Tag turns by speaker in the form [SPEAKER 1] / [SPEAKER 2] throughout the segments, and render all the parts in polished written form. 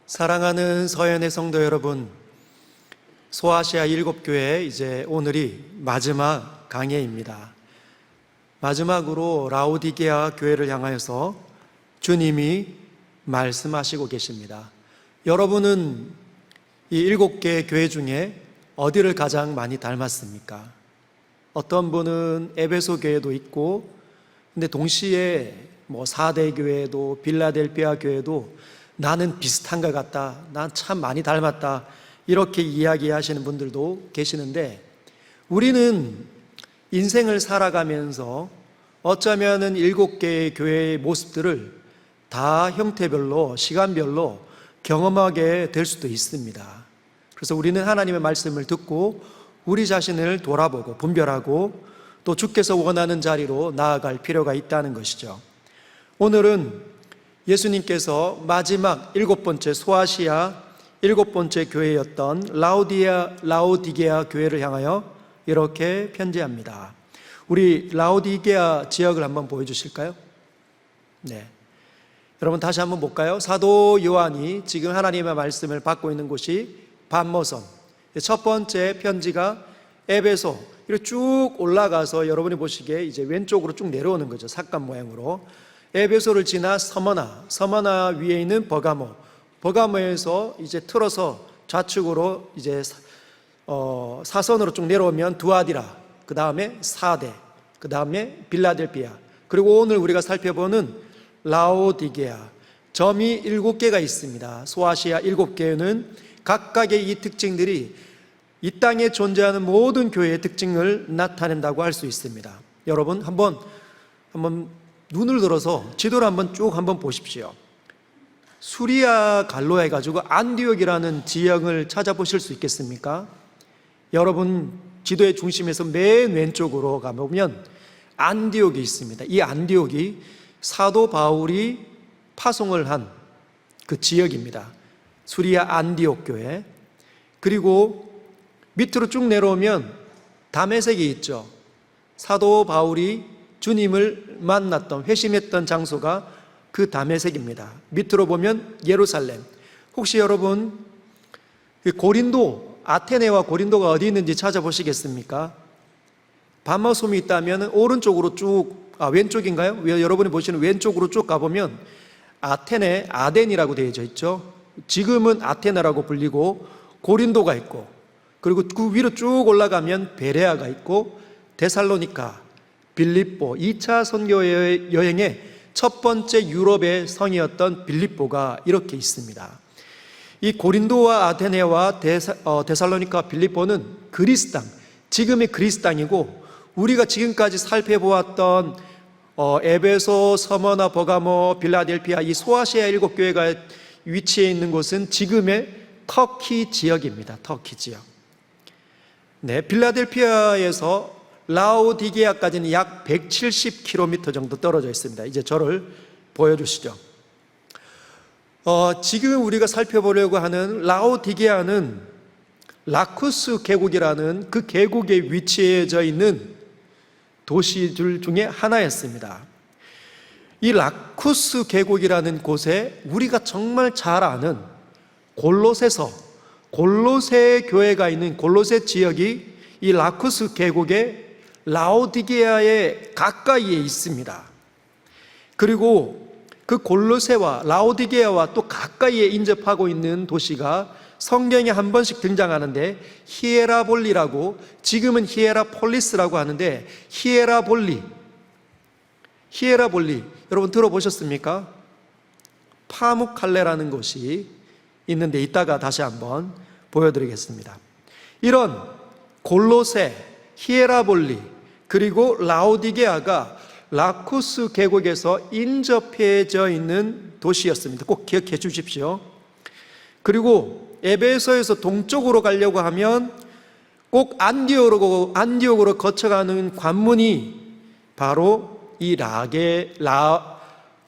[SPEAKER 1] 사랑하는 서연의 성도 여러분, 소아시아 7교회 이제 오늘이 마지막 강해입니다. 마지막으로 라오디게아 교회를 향하여서 주님이 말씀하시고 계십니다. 여러분은 이 7개 교회 중에 어디를 가장 많이 닮았습니까? 어떤 분은 에베소 교회도 있고, 근데 동시에 4대 교회도 빌라델피아 교회도 나는 비슷한 것 같다, 난 참 많이 닮았다, 이렇게 이야기하시는 분들도 계시는데, 우리는 인생을 살아가면서 어쩌면은 7개의 교회의 모습들을 다 형태별로, 시간별로 경험하게 될 수도 있습니다. 그래서 우리는 하나님의 말씀을 듣고 우리 자신을 돌아보고 분별하고 또 주께서 원하는 자리로 나아갈 필요가 있다는 것이죠. 오늘은 예수님께서 마지막 7번째 소아시아 7번째 교회였던 라오디게아 교회를 향하여 이렇게 편지합니다. 우리 라오디게아 지역을 한번 보여주실까요? 네, 여러분 다시 한번 볼까요? 사도 요한이 지금 하나님의 말씀을 받고 있는 곳이 반모섬, 첫 번째 편지가 에베소, 이렇게 쭉 올라가서 여러분이 보시기에 이제 왼쪽으로 쭉 내려오는 거죠. 삭간 모양으로. 에베소를 지나 서머나 위에 있는 버가모에서 이제 틀어서 좌측으로 이제 사선으로 쭉 내려오면 두아디라, 그 다음에 사대, 그 다음에 빌라델피아, 그리고 오늘 우리가 살펴보는 라오디게아, 점이 7개가 있습니다. 소아시아 7개는 각각의 이 특징들이 이 땅에 존재하는 모든 교회의 특징을 나타낸다고 할 수 있습니다. 여러분 한번 눈을 들어서 지도를 쭉 보십시오. 수리아 갈로 해가지고 안디옥이라는 지역을 찾아보실 수 있겠습니까? 여러분 지도의 중심에서 맨 왼쪽으로 가보면 안디옥이 있습니다. 이 안디옥이 사도 바울이 파송을 한 그 지역입니다. 수리아 안디옥 교회. 그리고 밑으로 쭉 내려오면 다메섹이 있죠. 사도 바울이 주님을 만났던, 회심했던 장소가 그 다메섹입니다. 밑으로 보면 예루살렘. 혹시 여러분 고린도, 아테네와 고린도가 어디 있는지 찾아보시겠습니까? 반모섬이 있다면 오른쪽으로 왼쪽인가요? 여러분이 보시는 왼쪽으로 쭉 가보면 아테네, 아덴이라고 되어져 있죠. 지금은 아테네라고 불리고 고린도가 있고, 그리고 그 위로 쭉 올라가면 베레아가 있고 데살로니카, 빌립보, 2차 선교 여행의 첫 번째 유럽의 성이었던 빌립보가 이렇게 있습니다. 이 고린도와 아테네와 데살로니카, 빌립보는 그리스 땅, 지금의 그리스 땅이고, 우리가 지금까지 살펴보았던 에베소, 서머나, 버가모, 빌라델피아, 이 소아시아 7교회가 위치해 있는 곳은 지금의 터키 지역입니다. 터키 지역. 네, 빌라델피아에서 라오디게아까지는 약 170km 정도 떨어져 있습니다. 이제 저를 보여주시죠. 지금 우리가 살펴보려고 하는 라오디게아는 라쿠스 계곡이라는 그 계곡에 위치해져 있는 도시들 중에 하나였습니다. 이 라쿠스 계곡이라는 곳에 우리가 정말 잘 아는 골로새 교회가 있는 골로새 지역이 이 라쿠스 계곡의 라오디게아에 가까이에 있습니다. 그리고 그 골로새와 라오디게아와 또 가까이에 인접하고 있는 도시가 성경에 한 번씩 등장하는데 히에라볼리라고, 지금은 히에라폴리스라고 하는데 히에라볼리, 여러분 들어보셨습니까? 파묵칼레라는 곳이 있는데 이따가 다시 한번 보여드리겠습니다. 이런 골로새, 히에라볼리, 그리고 라오디게아가 라쿠스 계곡에서 인접해져 있는 도시였습니다. 꼭 기억해 주십시오. 그리고 에베소에서 동쪽으로 가려고 하면 꼭 안디옥으로 거쳐가는 관문이 바로 이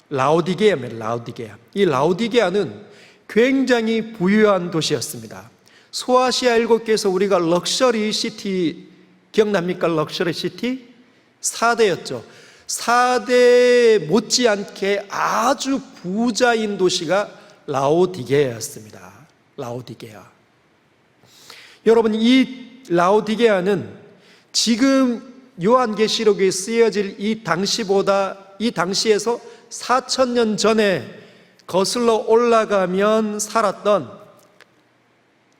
[SPEAKER 1] 라오디게아입니다. 이 라오디게아는 굉장히 부유한 도시였습니다. 소아시아 7개에서 우리가 럭셔리 시티 기억납니까? 럭셔리 시티? 4대였죠. 4대 못지않게 아주 부자인 도시가 라오디게아였습니다. 라오디게아. 여러분, 이 라오디게아는 지금 요한계시록에 쓰여질 이 당시에서 4,000년 전에 거슬러 올라가면 살았던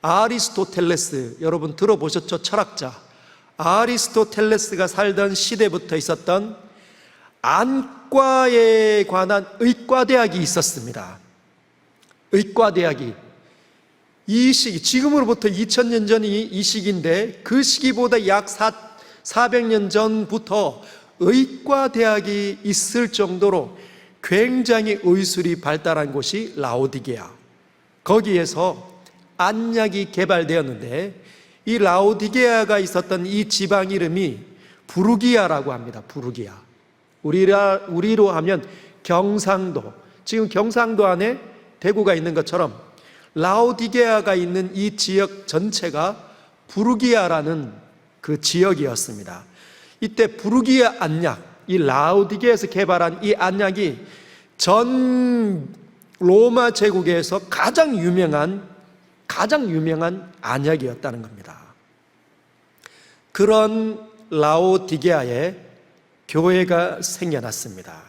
[SPEAKER 1] 아리스토텔레스, 여러분 들어보셨죠? 철학자 아리스토텔레스가 살던 시대부터 있었던 안과에 관한 의과대학이 있었습니다. 의과대학이 이 시기, 지금으로부터 2000년 전이 이 시기인데 그 시기보다 약 400년 전부터 의과대학이 있을 정도로 굉장히 의술이 발달한 곳이 라오디게아. 거기에서 안약이 개발되었는데 이 라오디게아가 있었던 이 지방 이름이 부르기아라고 합니다. 부르기아. 우리로 하면 경상도, 지금 경상도 안에 대구가 있는 것처럼 라오디게아가 있는 이 지역 전체가 부르기아라는 그 지역이었습니다. 이때 부르기아 안약, 이 라오디게아에서 개발한 이 안약이 전 로마 제국에서 가장 유명한 안약이었다는 겁니다. 그런 라오디게아에 교회가 생겨났습니다.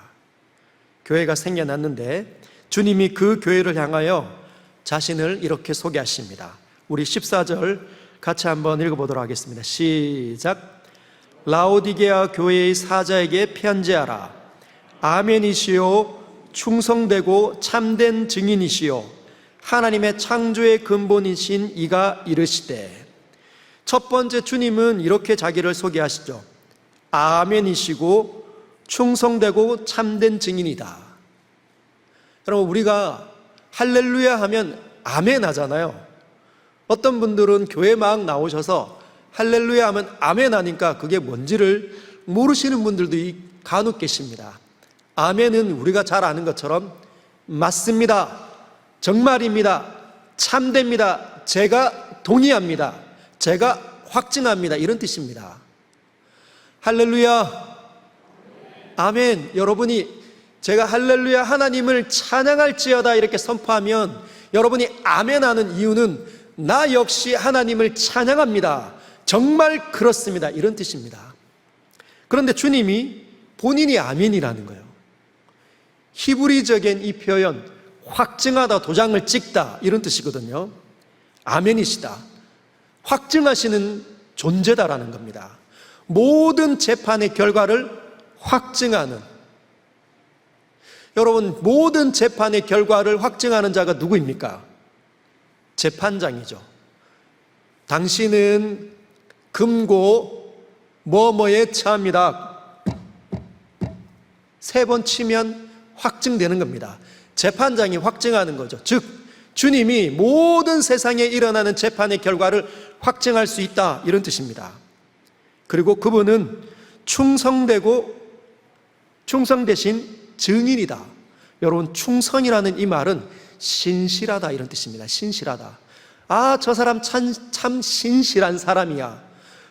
[SPEAKER 1] 교회가 생겨났는데 주님이 그 교회를 향하여 자신을 이렇게 소개하십니다. 우리 14절 같이 한번 읽어보도록 하겠습니다. 시작. 라오디게아 교회의 사자에게 편지하라. 아멘이시요 충성되고 참된 증인이시요 하나님의 창조의 근본이신 이가 이르시되. 첫 번째, 주님은 이렇게 자기를 소개하시죠. 아멘이시고 충성되고 참된 증인이다. 여러분, 우리가 할렐루야 하면 아멘 하잖아요. 어떤 분들은 교회 막 나오셔서 할렐루야 하면 아멘 하니까 그게 뭔지를 모르시는 분들도 간혹 계십니다. 아멘은 우리가 잘 아는 것처럼 맞습니다, 정말입니다, 참됩니다, 제가 동의합니다, 제가 확증합니다, 이런 뜻입니다. 할렐루야, 아멘. 여러분이 제가 할렐루야 하나님을 찬양할지어다 이렇게 선포하면 여러분이 아멘 하는 이유는 나 역시 하나님을 찬양합니다, 정말 그렇습니다, 이런 뜻입니다. 그런데 주님이 본인이 아멘이라는 거예요. 히브리적인 이 표현, 확증하다, 도장을 찍다, 이런 뜻이거든요. 아멘이시다, 확증하시는 존재다라는 겁니다. 모든 재판의 결과를 확증하는, 여러분, 모든 재판의 결과를 확증하는 자가 누구입니까? 재판장이죠. 당신은 금고 뭐뭐에 처합니다. 3번 치면 확증되는 겁니다. 재판장이 확증하는 거죠. 즉 주님이 모든 세상에 일어나는 재판의 결과를 확증할 수 있다, 이런 뜻입니다. 그리고 그분은 충성되신 증인이다. 여러분, 충성이라는 이 말은 신실하다, 이런 뜻입니다. 신실하다. 아, 저 사람 참 신실한 사람이야.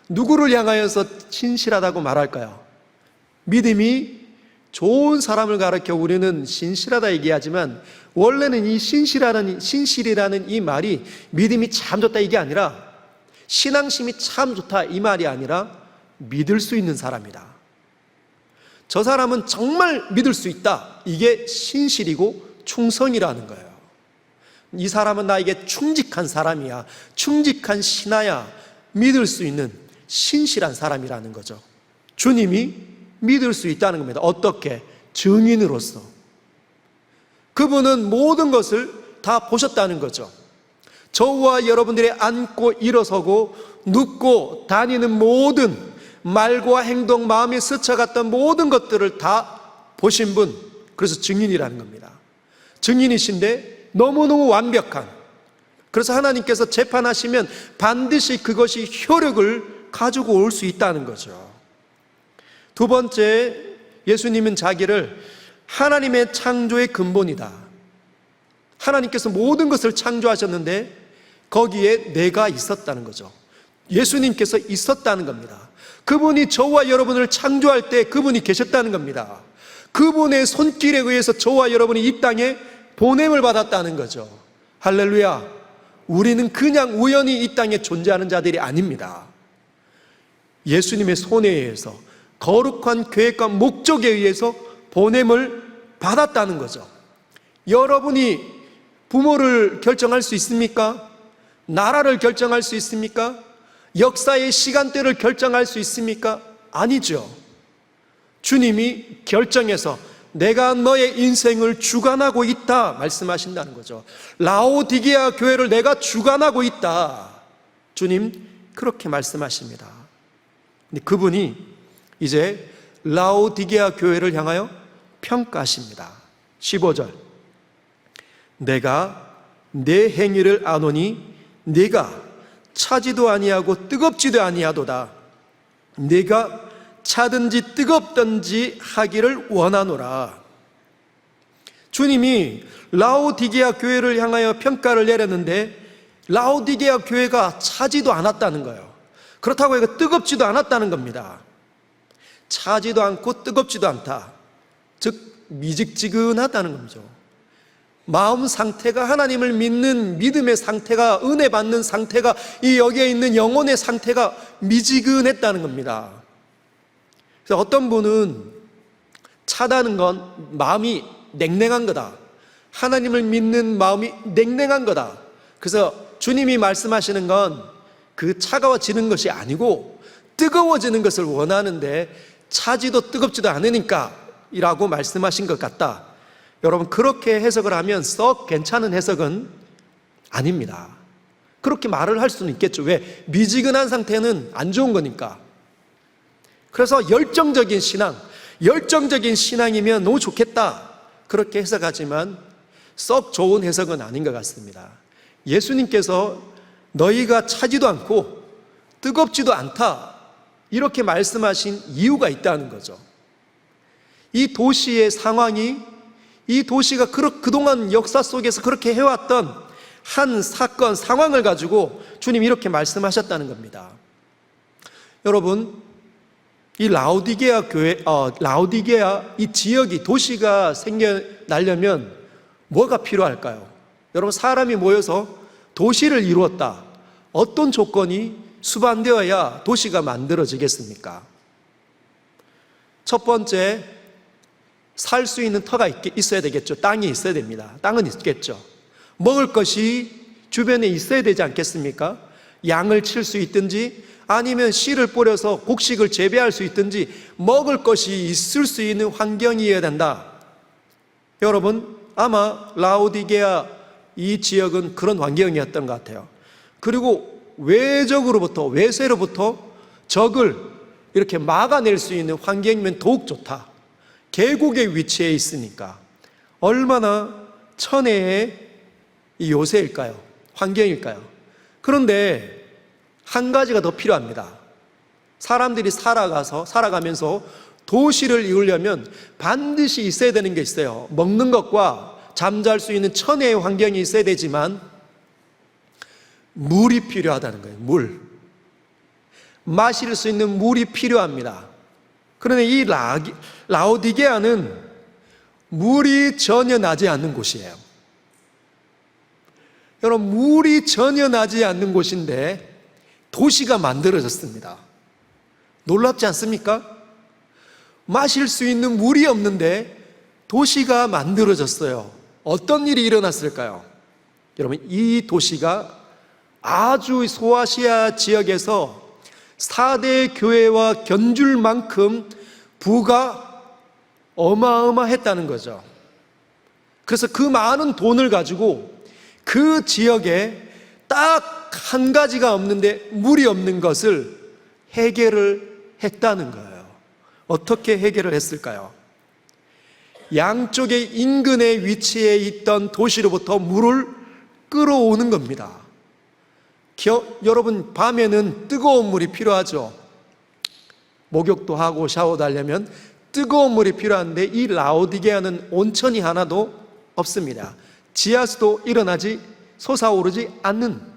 [SPEAKER 1] 누구를 향하여서 신실하다고 말할까요? 믿음이 좋은 사람을 가르쳐 우리는 신실하다 얘기하지만 원래는 이 신실이라는 이 말이 믿음이 참 좋다 이게 아니라, 신앙심이 참 좋다 이 말이 아니라 믿을 수 있는 사람이다. 저 사람은 정말 믿을 수 있다, 이게 신실이고 충성이라는 거예요. 이 사람은 나에게 충직한 사람이야, 충직한 신하야, 믿을 수 있는 신실한 사람이라는 거죠. 주님이 믿을 수 있다는 겁니다. 어떻게? 증인으로서. 그분은 모든 것을 다 보셨다는 거죠. 저와 여러분들이 앉고 일어서고 눕고 다니는 모든 말과 행동, 마음이 스쳐갔던 모든 것들을 다 보신 분, 그래서 증인이라는 겁니다. 증인이신데 너무너무 완벽한, 그래서 하나님께서 재판하시면 반드시 그것이 효력을 가지고 올 수 있다는 거죠. 두 번째, 예수님은 자기를 하나님의 창조의 근본이다. 하나님께서 모든 것을 창조하셨는데 거기에 내가 있었다는 거죠. 예수님께서 있었다는 겁니다. 그분이 저와 여러분을 창조할 때 그분이 계셨다는 겁니다. 그분의 손길에 의해서 저와 여러분이 이 땅에 보냄을 받았다는 거죠. 할렐루야. 우리는 그냥 우연히 이 땅에 존재하는 자들이 아닙니다. 예수님의 손에 의해서, 거룩한 계획과 목적에 의해서 보냄을 받았다는 거죠. 여러분이 부모를 결정할 수 있습니까? 나라를 결정할 수 있습니까? 역사의 시간대를 결정할 수 있습니까? 아니죠. 주님이 결정해서 내가 너의 인생을 주관하고 있다 말씀하신다는 거죠. 라오디게아 교회를 내가 주관하고 있다. 주님 그렇게 말씀하십니다. 근데 그분이 이제 라오디게아 교회를 향하여 평가하십니다. 15절. 내가 내 행위를 아노니 네가 차지도 아니하고 뜨겁지도 아니하도다. 네가 차든지 뜨겁든지 하기를 원하노라. 주님이 라오디게아 교회를 향하여 평가를 내렸는데 라오디게아 교회가 차지도 않았다는 거예요. 그렇다고 해서 뜨겁지도 않았다는 겁니다. 차지도 않고 뜨겁지도 않다. 즉 미직지근하다는 거죠. 마음 상태가, 하나님을 믿는 믿음의 상태가, 은혜 받는 상태가, 이 여기에 있는 영혼의 상태가 미지근했다는 겁니다. 그래서 어떤 분은 차다는 건 마음이 냉랭한 거다. 하나님을 믿는 마음이 냉랭한 거다. 그래서 주님이 말씀하시는 건 그 차가워지는 것이 아니고 뜨거워지는 것을 원하는데 차지도 뜨겁지도 않으니까 이라고 말씀하신 것 같다. 여러분 그렇게 해석을 하면 썩 괜찮은 해석은 아닙니다. 그렇게 말을 할 수는 있겠죠. 왜? 미지근한 상태는 안 좋은 거니까. 그래서 열정적인 신앙이면 너무 좋겠다 그렇게 해석하지만 썩 좋은 해석은 아닌 것 같습니다. 예수님께서 너희가 차지도 않고 뜨겁지도 않다 이렇게 말씀하신 이유가 있다는 거죠. 이 도시의 상황이, 이 도시가 그동안 역사 속에서 그렇게 해왔던 한 사건, 상황을 가지고 주님이 이렇게 말씀하셨다는 겁니다. 여러분 이 라오디게아 교회, 라오디게아 이 지역이, 도시가 생겨나려면 뭐가 필요할까요? 여러분 사람이 모여서 도시를 이루었다. 어떤 조건이 수반되어야 도시가 만들어지겠습니까? 첫 번째, 살 수 있는 터가 있어야 되겠죠. 땅이 있어야 됩니다. 땅은 있겠죠. 먹을 것이 주변에 있어야 되지 않겠습니까? 양을 칠 수 있든지 아니면 씨를 뿌려서 곡식을 재배할 수 있든지 먹을 것이 있을 수 있는 환경이어야 된다. 여러분 아마 라오디게아 이 지역은 그런 환경이었던 것 같아요. 그리고 외세로부터 적을 이렇게 막아낼 수 있는 환경이면 더욱 좋다. 계곡의 위치에 있으니까 얼마나 천혜의 이 요새일까요? 환경일까요? 그런데 한 가지가 더 필요합니다. 사람들이 살아가면서 도시를 이루려면 반드시 있어야 되는 게 있어요. 먹는 것과 잠잘 수 있는 천혜의 환경이 있어야 되지만 물이 필요하다는 거예요. 물. 마실 수 있는 물이 필요합니다. 그런데 이 라오디게아는 물이 전혀 나지 않는 곳이에요. 여러분 물이 전혀 나지 않는 곳인데 도시가 만들어졌습니다. 놀랍지 않습니까? 마실 수 있는 물이 없는데 도시가 만들어졌어요. 어떤 일이 일어났을까요? 여러분 이 도시가 아주 소아시아 지역에서 4대 교회와 견줄 만큼 부가 어마어마했다는 거죠. 그래서 그 많은 돈을 가지고 그 지역에 딱 한 가지가 없는데 물이 없는 것을 해결을 했다는 거예요. 어떻게 해결을 했을까요? 양쪽의 인근의 위치에 있던 도시로부터 물을 끌어오는 겁니다. 여러분 밤에는 뜨거운 물이 필요하죠. 목욕도 하고 샤워도 하려면 뜨거운 물이 필요한데 이 라오디게아는 온천이 하나도 없습니다. 지하수도 솟아오르지 않는.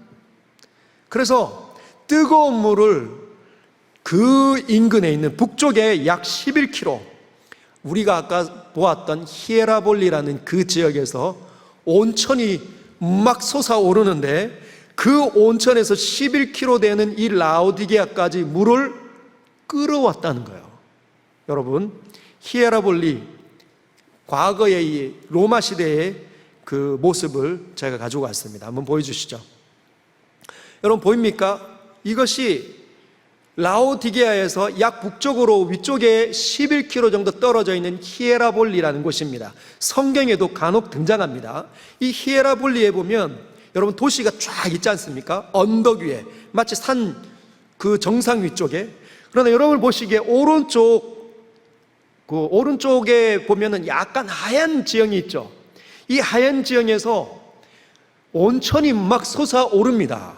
[SPEAKER 1] 그래서 뜨거운 물을 그 인근에 있는 북쪽에 약 11km, 우리가 아까 보았던 히에라볼리라는 그 지역에서 온천이 막 솟아오르는데 그 온천에서 11km 되는 이 라오디게아까지 물을 끌어왔다는 거예요. 여러분, 히에라볼리, 과거의 이 로마 시대의 그 모습을 제가 가지고 왔습니다. 한번 보여주시죠. 여러분 보입니까? 이것이 라오디게아에서 약 북쪽으로 위쪽에 11km 정도 떨어져 있는 히에라볼리라는 곳입니다. 성경에도 간혹 등장합니다. 이 히에라볼리에 보면 여러분 도시가 쫙 있지 않습니까? 언덕 위에, 마치 산 그 정상 위쪽에. 그러나 여러분 보시기에 오른쪽에 보면은 약간 하얀 지형이 있죠. 이 하얀 지형에서 온천이 막 솟아오릅니다.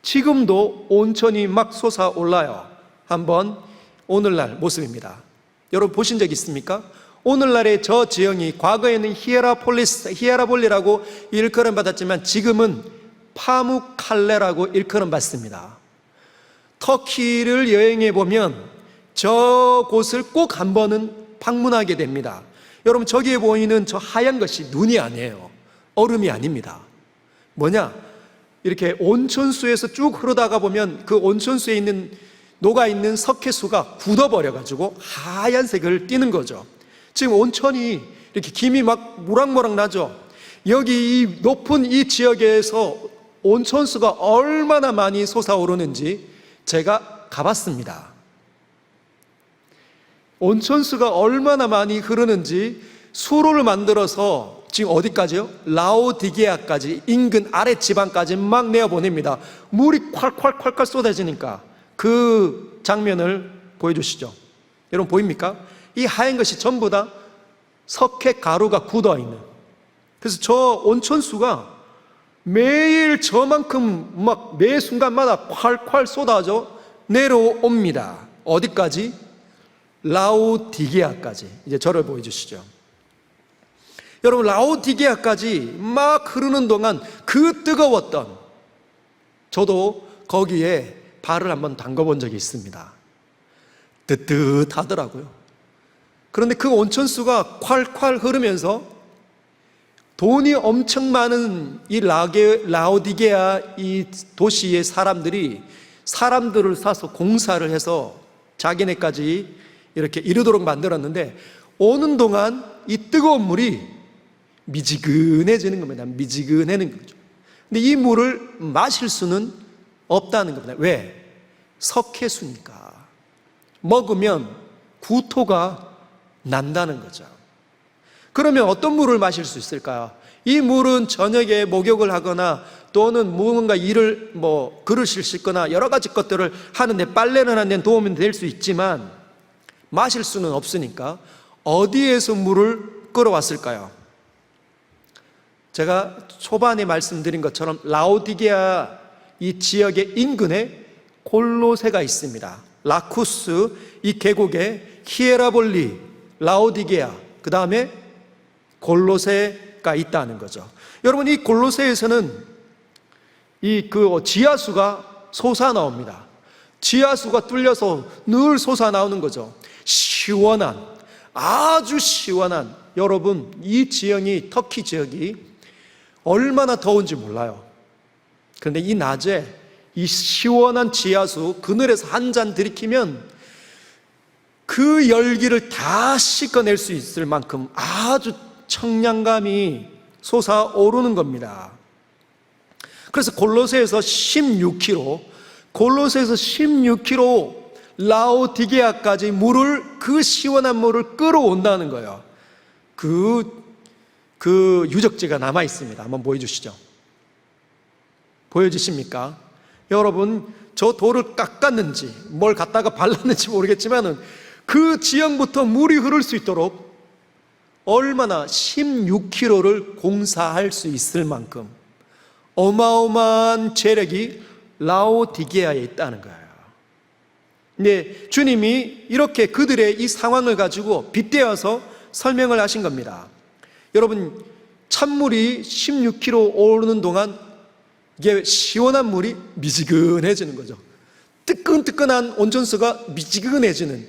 [SPEAKER 1] 지금도 온천이 막 솟아올라요. 한번 오늘날 모습입니다. 여러분 보신 적 있습니까? 오늘날의 저 지형이 과거에는 히에라볼리라고 일컬음 받았지만 지금은 파무칼레라고 일컬음 받습니다. 터키를 여행해 보면 저곳을 꼭 한 번은 방문하게 됩니다. 여러분 저기에 보이는 저 하얀 것이 눈이 아니에요. 얼음이 아닙니다. 뭐냐? 이렇게 온천수에서 쭉 흐르다가 보면 그 온천수에 있는 녹아있는 석회수가 굳어버려가지고 하얀색을 띠는 거죠. 지금 온천이 이렇게 김이 막 모락모락 나죠. 여기 이 높은 이 지역에서 온천수가 얼마나 많이 솟아오르는지 제가 가봤습니다. 온천수가 얼마나 많이 흐르는지 수로를 만들어서 지금 어디까지요? 라오디게아까지, 인근 아래 지방까지 막 내어보냅니다. 물이 콸콸콸콸 쏟아지니까 그 장면을 보여주시죠. 여러분 보입니까? 이 하얀 것이 전부 다 석회 가루가 굳어있는, 그래서 저 온천수가 매일 저만큼 막 매 순간마다 콸콸 쏟아져 내려옵니다. 어디까지? 라오디게아까지. 이제 저를 보여주시죠. 여러분 라오디게아까지 막 흐르는 동안 그 뜨거웠던, 저도 거기에 발을 한번 담궈본 적이 있습니다. 뜨뜻하더라고요. 그런데 그 온천수가 콸콸 흐르면서 돈이 엄청 많은 이 라오디게아 이 도시의 사람들을 사서 공사를 해서 자기네까지 이렇게 이르도록 만들었는데, 오는 동안 이 뜨거운 물이 미지근해지는 겁니다. 미지근해지는 거죠. 근데 이 물을 마실 수는 없다는 겁니다. 왜? 석회수니까. 먹으면 구토가 난다는 거죠. 그러면 어떤 물을 마실 수 있을까요? 이 물은 저녁에 목욕을 하거나 또는 무언가 그릇을 씻거나 여러 가지 것들을 하는데, 빨래를 하는 데 도움이 될 수 있지만 마실 수는 없으니까 어디에서 물을 끌어왔을까요? 제가 초반에 말씀드린 것처럼 라오디게아 이 지역의 인근에 골로새가 있습니다. 라쿠스 이 계곡에 히에라볼리, 라오디게아, 그 다음에 골로새가 있다는 거죠. 여러분 이 골로새에서는 지하수가 솟아나옵니다. 지하수가 뚫려서 늘 솟아나오는 거죠. 시원한, 아주 시원한, 여러분 이 지형이, 터키 지역이 얼마나 더운지 몰라요. 그런데 이 낮에 이 시원한 지하수 그늘에서 한 잔 들이키면 그 열기를 다 씻어낼 수 있을 만큼 아주 청량감이 솟아오르는 겁니다. 그래서 골로새에서 16km 라오디게아까지 그 시원한 물을 끌어온다는 거예요. 그 유적지가 남아 있습니다. 한번 보여주시죠. 보여주십니까? 여러분 저 돌을 깎았는지 뭘 갖다가 발랐는지 모르겠지만은 그 지형부터 물이 흐를 수 있도록 얼마나 16km를 공사할 수 있을 만큼 어마어마한 재력이 라오디게아에 있다는 거예요. 네, 주님이 이렇게 그들의 이 상황을 가지고 빗대어서 설명을 하신 겁니다. 여러분 찬물이 16km 오르는 동안 이게 시원한 물이 미지근해지는 거죠. 뜨끈뜨끈한 온천수가 미지근해지는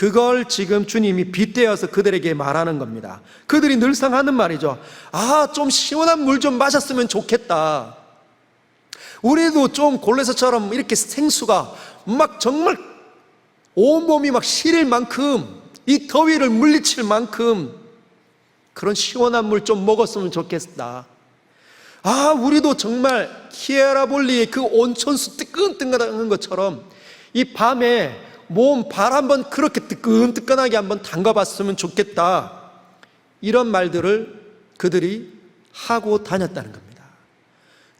[SPEAKER 1] 그걸 지금 주님이 빗대어서 그들에게 말하는 겁니다. 그들이 늘상 하는 말이죠. 좀 시원한 물 좀 마셨으면 좋겠다. 우리도 좀 골로새서처럼 이렇게 생수가 막 정말 온몸이 막 시릴 만큼, 이 더위를 물리칠 만큼 그런 시원한 물 좀 먹었으면 좋겠다. 우리도 정말 히에라볼리의 그 온천수 뜨끈뜨끈한 것처럼 이 밤에 몸 발 한번 그렇게 뜨끈뜨끈하게 한번 담가봤으면 좋겠다. 이런 말들을 그들이 하고 다녔다는 겁니다.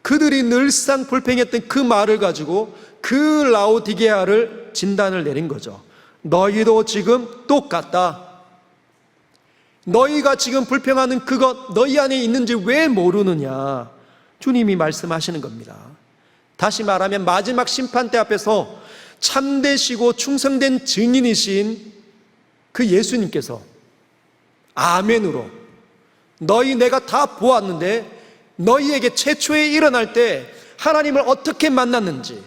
[SPEAKER 1] 그들이 늘상 불평했던 그 말을 가지고 그 라오디게아를 진단을 내린 거죠. 너희도 지금 똑같다. 너희가 지금 불평하는 그것 너희 안에 있는지 왜 모르느냐. 주님이 말씀하시는 겁니다. 다시 말하면 마지막 심판대 앞에서 참되시고 충성된 증인이신 그 예수님께서 아멘으로 너희 내가 다 보았는데 너희에게 최초에 일어날 때 하나님을 어떻게 만났는지,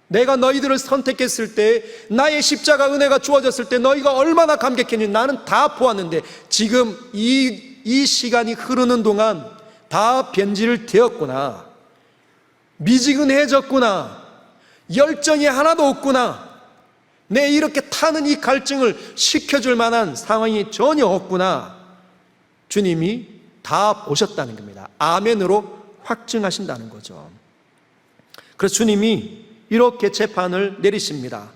[SPEAKER 1] 내가 너희들을 선택했을 때 나의 십자가 은혜가 주어졌을 때 너희가 얼마나 감격했는지 나는 다 보았는데 지금 이 시간이 흐르는 동안 다 변질 되었구나, 미지근해졌구나, 열정이 하나도 없구나, 내 이렇게 타는 이 갈증을 식혀줄 만한 상황이 전혀 없구나. 주님이 다 보셨다는 겁니다. 아멘으로 확증하신다는 거죠. 그래서 주님이 이렇게 재판을 내리십니다.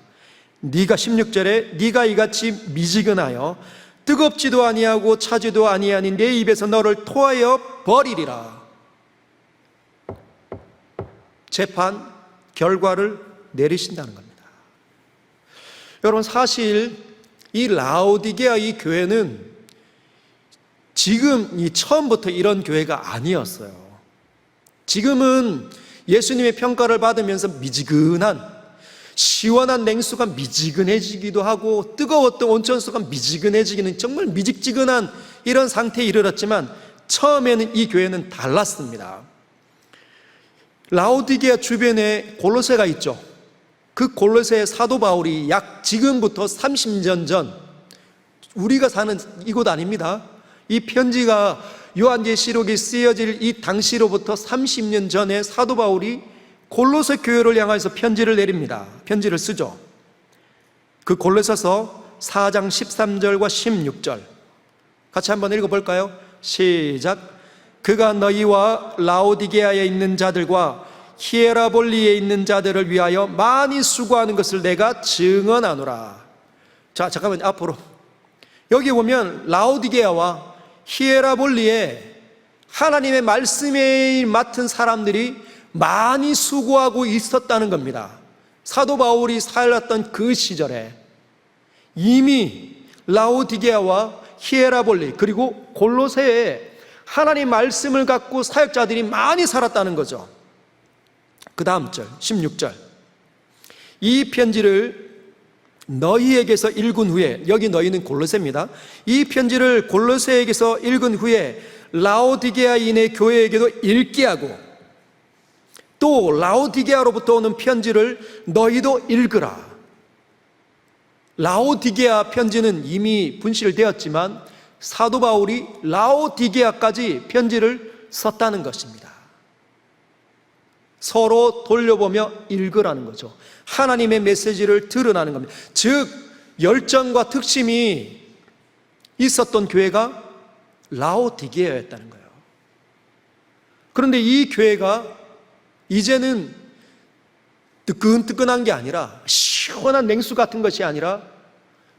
[SPEAKER 1] 네가 16절에 네가 이같이 미지근하여 뜨겁지도 아니하고 차지도 아니하니 내 입에서 너를 토하여 버리리라. 재판 결과를 내리신다는 겁니다. 여러분, 사실 이 라오디게아 이 교회는 지금 이 처음부터 이런 교회가 아니었어요. 지금은 예수님의 평가를 받으면서 미지근한, 시원한 냉수가 미지근해지기도 하고 뜨거웠던 온천수가 미지근해지기는 정말 미직지근한 이런 상태에 이르렀지만 처음에는 이 교회는 달랐습니다. 라오디게아 주변에 골로새가 있죠. 그 골로새 사도 바울이 약 지금부터 30년 전, 우리가 사는 이곳 아닙니다. 이 편지가 요한계시록이 쓰여질 이 당시로부터 30년 전에 사도 바울이 골로새 교회를 향해서 편지를 내립니다. 편지를 쓰죠. 그 골로새서 4장 13절과 16절 같이 한번 읽어볼까요? 시작. 그가 너희와 라오디게아에 있는 자들과 히에라볼리에 있는 자들을 위하여 많이 수고하는 것을 내가 증언하노라. 자, 잠깐만 앞으로. 여기 보면 라오디게아와 히에라볼리에 하나님의 말씀에 맡은 사람들이 많이 수고하고 있었다는 겁니다. 사도 바울이 살았던 그 시절에 이미 라오디게아와 히에라볼리 그리고 골로새에 하나님 말씀을 갖고 사역자들이 많이 살았다는 거죠. 그 다음 절 16절 이 편지를 너희에게서 읽은 후에, 여기 너희는 골로새입니다. 이 편지를 골로새에게서 읽은 후에 라오디게아인의 교회에게도 읽게 하고 또 라오디게아로부터 오는 편지를 너희도 읽으라. 라오디게아 편지는 이미 분실되었지만 사도 바울이 라오디게아까지 편지를 썼다는 것입니다. 서로 돌려보며 읽으라는 거죠. 하나님의 메시지를 들으라는 겁니다. 즉 열정과 특심이 있었던 교회가 라오디게아였다는 거예요. 그런데 이 교회가 이제는 뜨끈뜨끈한 게 아니라 시원한 냉수 같은 것이 아니라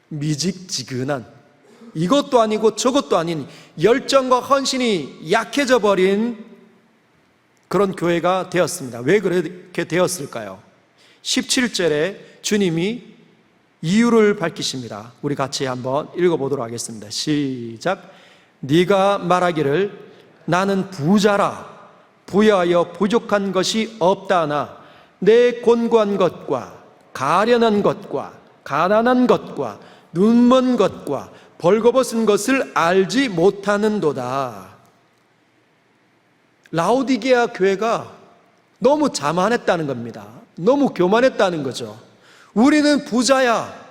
[SPEAKER 1] 미직지근한, 이것도 아니고 저것도 아닌 열정과 헌신이 약해져 버린 그런 교회가 되었습니다. 왜 그렇게 되었을까요? 17절에 주님이 이유를 밝히십니다. 우리 같이 한번 읽어보도록 하겠습니다. 시작. 네가 말하기를 나는 부자라 부여하여 부족한 것이 없다나 내 곤고한 것과 가련한 것과 가난한 것과 눈먼 것과 벌거벗은 것을 알지 못하는도다. 라오디게아 교회가 너무 자만했다는 겁니다. 너무 교만했다는 거죠. 우리는 부자야.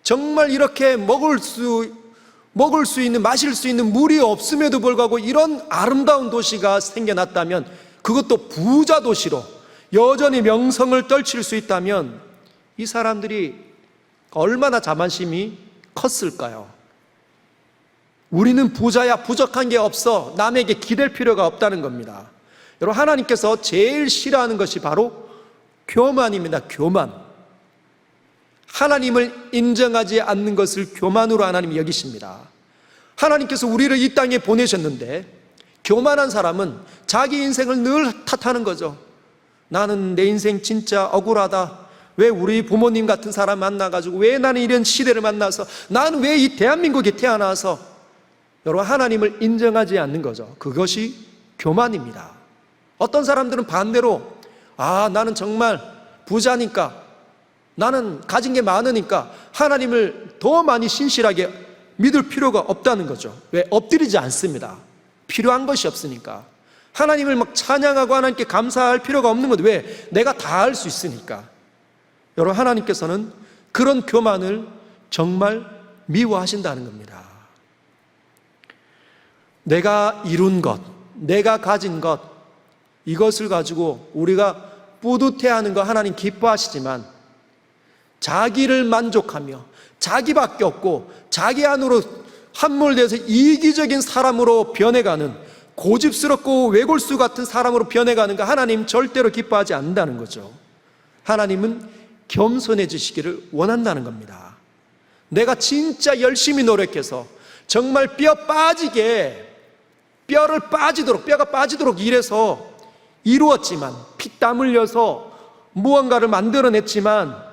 [SPEAKER 1] 정말 이렇게 먹을 수 있는, 마실 수 있는 물이 없음에도 불구하고 이런 아름다운 도시가 생겨났다면, 그것도 부자 도시로 여전히 명성을 떨칠 수 있다면 이 사람들이 얼마나 자만심이 컸을까요? 우리는 부자야, 부족한 게 없어, 남에게 기댈 필요가 없다는 겁니다. 여러분, 하나님께서 제일 싫어하는 것이 바로 교만입니다. 교만. 하나님을 인정하지 않는 것을 교만으로 하나님이 여기십니다. 하나님께서 우리를 이 땅에 보내셨는데 교만한 사람은 자기 인생을 늘 탓하는 거죠. 나는 내 인생 진짜 억울하다. 왜 우리 부모님 같은 사람 만나가지고, 왜 나는 이런 시대를 만나서, 나는 왜 이 대한민국에 태어나서. 여러분, 하나님을 인정하지 않는 거죠. 그것이 교만입니다. 어떤 사람들은 반대로, 나는 정말 부자니까, 나는 가진 게 많으니까 하나님을 더 많이 신실하게 믿을 필요가 없다는 거죠. 왜? 엎드리지 않습니다. 필요한 것이 없으니까. 하나님을 막 찬양하고 하나님께 감사할 필요가 없는 것. 왜? 내가 다 할 수 있으니까. 여러분, 하나님께서는 그런 교만을 정말 미워하신다는 겁니다. 내가 이룬 것, 내가 가진 것, 이것을 가지고 우리가 뿌듯해하는 거 하나님 기뻐하시지만, 자기를 만족하며 자기밖에 없고 자기 안으로 함몰되어서 이기적인 사람으로 변해가는, 고집스럽고 외골수 같은 사람으로 변해가는 거 하나님 절대로 기뻐하지 않는다는 거죠. 하나님은 겸손해지시기를 원한다는 겁니다. 내가 진짜 열심히 노력해서 정말 뼈가 빠지도록 일해서 이루었지만, 피땀 흘려서 무언가를 만들어냈지만,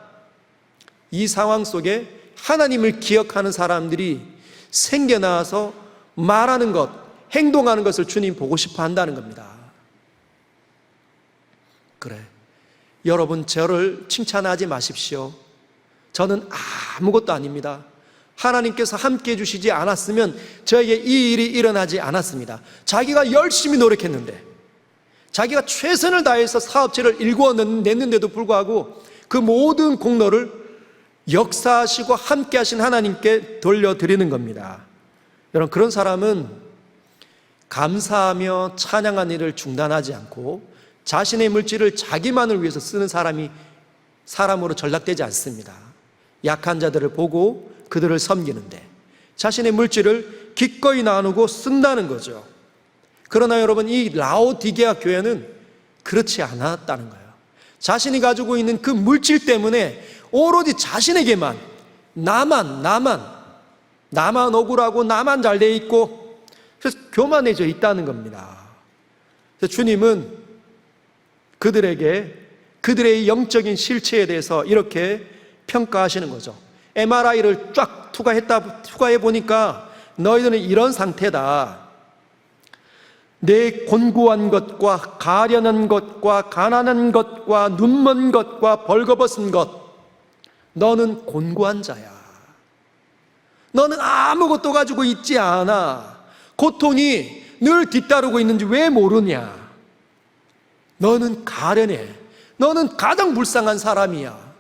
[SPEAKER 1] 이 상황 속에 하나님을 기억하는 사람들이 생겨나서 말하는 것, 행동하는 것을 주님 보고 싶어 한다는 겁니다. 그래, 여러분, 저를 칭찬하지 마십시오. 저는 아무것도 아닙니다. 하나님께서 함께 해주시지 않았으면 저에게 이 일이 일어나지 않았습니다. 자기가 열심히 노력했는데, 자기가 최선을 다해서 사업체를 일궈냈는데도 불구하고 그 모든 공로를 역사하시고 함께 하신 하나님께 돌려드리는 겁니다. 여러분, 그런 사람은 감사하며 찬양한 일을 중단하지 않고 자신의 물질을 자기만을 위해서 쓰는 사람으로 전락되지 않습니다. 약한 자들을 보고 그들을 섬기는데 자신의 물질을 기꺼이 나누고 쓴다는 거죠. 그러나 여러분, 이 라오디게아 교회는 그렇지 않았다는 거예요. 자신이 가지고 있는 그 물질 때문에 오로지 자신에게만, 나만 억울하고 나만 잘 돼 있고, 그래서 교만해져 있다는 겁니다. 그래서 주님은 그들의 영적인 실체에 대해서 이렇게 평가하시는 거죠. MRI를 쫙 투과해 보니까 너희들은 이런 상태다. 내 곤고한 것과 가련한 것과 가난한 것과 눈먼 것과 벌거벗은 것, 너는 곤고한 자야. 너는 아무것도 가지고 있지 않아. 고통이 늘 뒤따르고 있는지 왜 모르냐. 너는 가련해. 너는 가장 불쌍한 사람이야.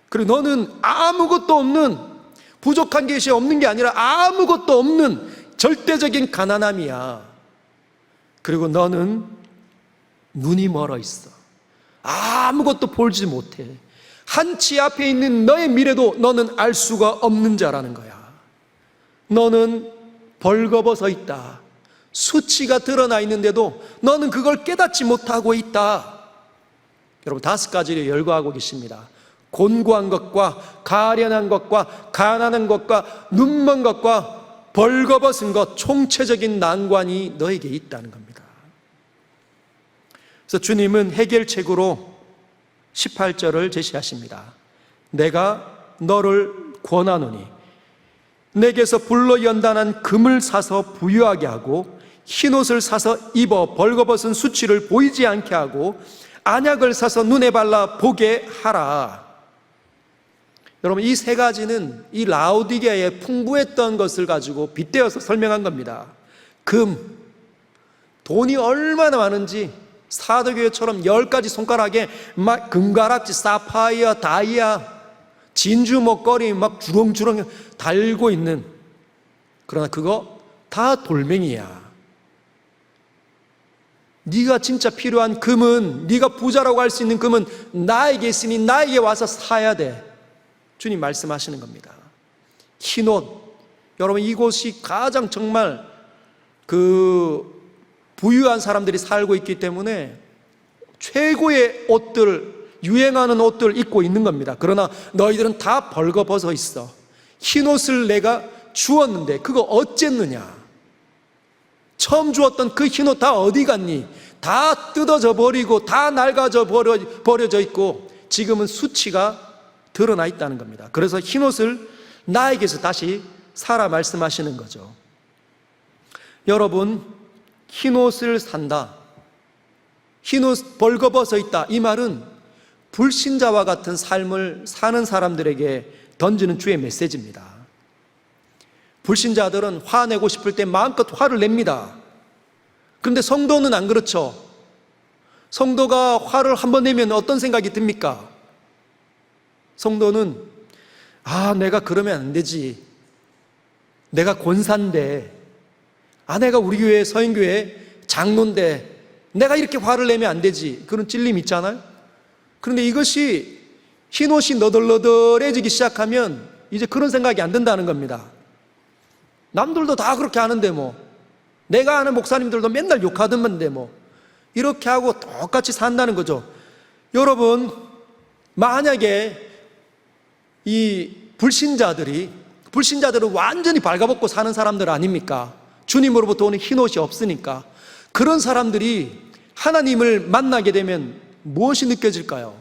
[SPEAKER 1] 그리고 너는 아무것도 없는, 부족한 것이 없는 게 아니라 아무것도 없는 절대적인 가난함이야. 그리고 너는 눈이 멀어 있어. 아무것도 보지 못해. 한치 앞에 있는 너의 미래도 너는 알 수가 없는 자라는 거야. 너는 벌거벗어 있다. 수치가 드러나 있는데도 너는 그걸 깨닫지 못하고 있다. 여러분, 5가지를 열거하고 계십니다. 곤고한 것과 가련한 것과 가난한 것과 눈먼 것과 벌거벗은 것, 총체적인 난관이 너에게 있다는 겁니다. 그래서 주님은 해결책으로 18절을 제시하십니다. 내가 너를 권하노니 내게서 불로 연단한 금을 사서 부유하게 하고 흰옷을 사서 입어 벌거벗은 수치를 보이지 않게 하고 안약을 사서 눈에 발라 보게 하라. 여러분, 이 3가지는 이 라오디게아에 풍부했던 것을 가지고 빗대어서 설명한 겁니다. 금, 돈이 얼마나 많은지 사도교회처럼 10가지 손가락에 막 금가락지, 사파이어, 다이아, 진주 목걸이 막 주렁주렁 달고 있는, 그러나 그거 다 돌멩이야. 네가 진짜 필요한 금은, 네가 부자라고 할 수 있는 금은 나에게 있으니 나에게 와서 사야 돼. 주님 말씀하시는 겁니다. 흰옷, 여러분 이곳이 가장 정말 부유한 사람들이 살고 있기 때문에 최고의 옷들, 유행하는 옷들 입고 있는 겁니다. 그러나 너희들은 다 벌거벗어 있어. 흰옷을 내가 주었는데 그거 어쨌느냐? 처음 주었던 그 흰옷 다 어디 갔니? 다 뜯어져 버리고 다 낡아져 버려져 있고 지금은 수치가 드러나 있다는 겁니다. 그래서 흰옷을 나에게서 다시 사라 말씀하시는 거죠. 여러분, 흰옷을 산다, 흰옷 벌거벗어 있다, 이 말은 불신자와 같은 삶을 사는 사람들에게 던지는 주의 메시지입니다. 불신자들은 화내고 싶을 때 마음껏 화를 냅니다. 그런데 성도는 안 그렇죠. 성도가 화를 한번 내면 어떤 생각이 듭니까? 성도는 내가 그러면 안 되지. 내가 권사인데, 내가 우리 교회 서인교회 장로인데 내가 이렇게 화를 내면 안 되지. 그런 찔림 있잖아요. 그런데 이것이 흰옷이 너덜너덜해지기 시작하면 이제 그런 생각이 안 든다는 겁니다. 남들도 다 그렇게 하는데 뭐, 내가 아는 목사님들도 맨날 욕하던데 뭐, 이렇게 하고 똑같이 산다는 거죠. 여러분, 만약에 이 불신자들은 완전히 발가벗고 사는 사람들 아닙니까? 주님으로부터 오는 흰옷이 없으니까. 그런 사람들이 하나님을 만나게 되면 무엇이 느껴질까요?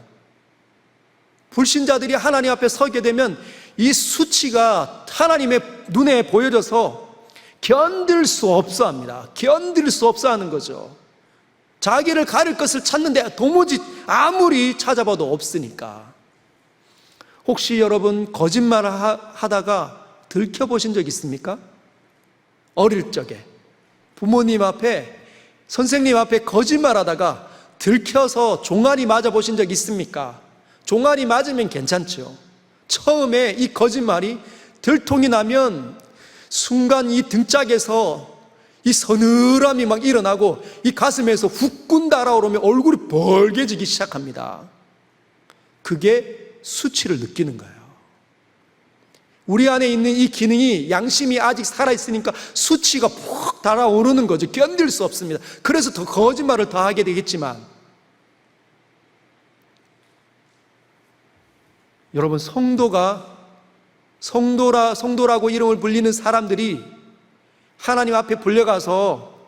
[SPEAKER 1] 불신자들이 하나님 앞에 서게 되면 이 수치가 하나님의 눈에 보여져서 견딜 수 없어 합니다. 견딜 수 없어 하는 거죠. 자기를 가릴 것을 찾는데 도무지 아무리 찾아봐도 없으니까. 혹시 여러분 거짓말을 하다가 들켜보신 적 있습니까? 어릴 적에 부모님 앞에, 선생님 앞에 거짓말하다가 들켜서 종아리 맞아 보신 적 있습니까? 종아리 맞으면 괜찮죠. 처음에 이 거짓말이 들통이 나면 순간 이 등짝에서 이 서늘함이 막 일어나고 이 가슴에서 후끈 달아오르며 얼굴이 벌개지기 시작합니다. 그게 수치를 느끼는 거예요. 우리 안에 있는 이 기능이, 양심이 아직 살아있으니까 수치가 푹 달아오르는 거죠. 견딜 수 없습니다. 그래서 더 거짓말을 더 하게 되겠지만, 여러분, 성도라고 이름을 불리는 사람들이 하나님 앞에 불려가서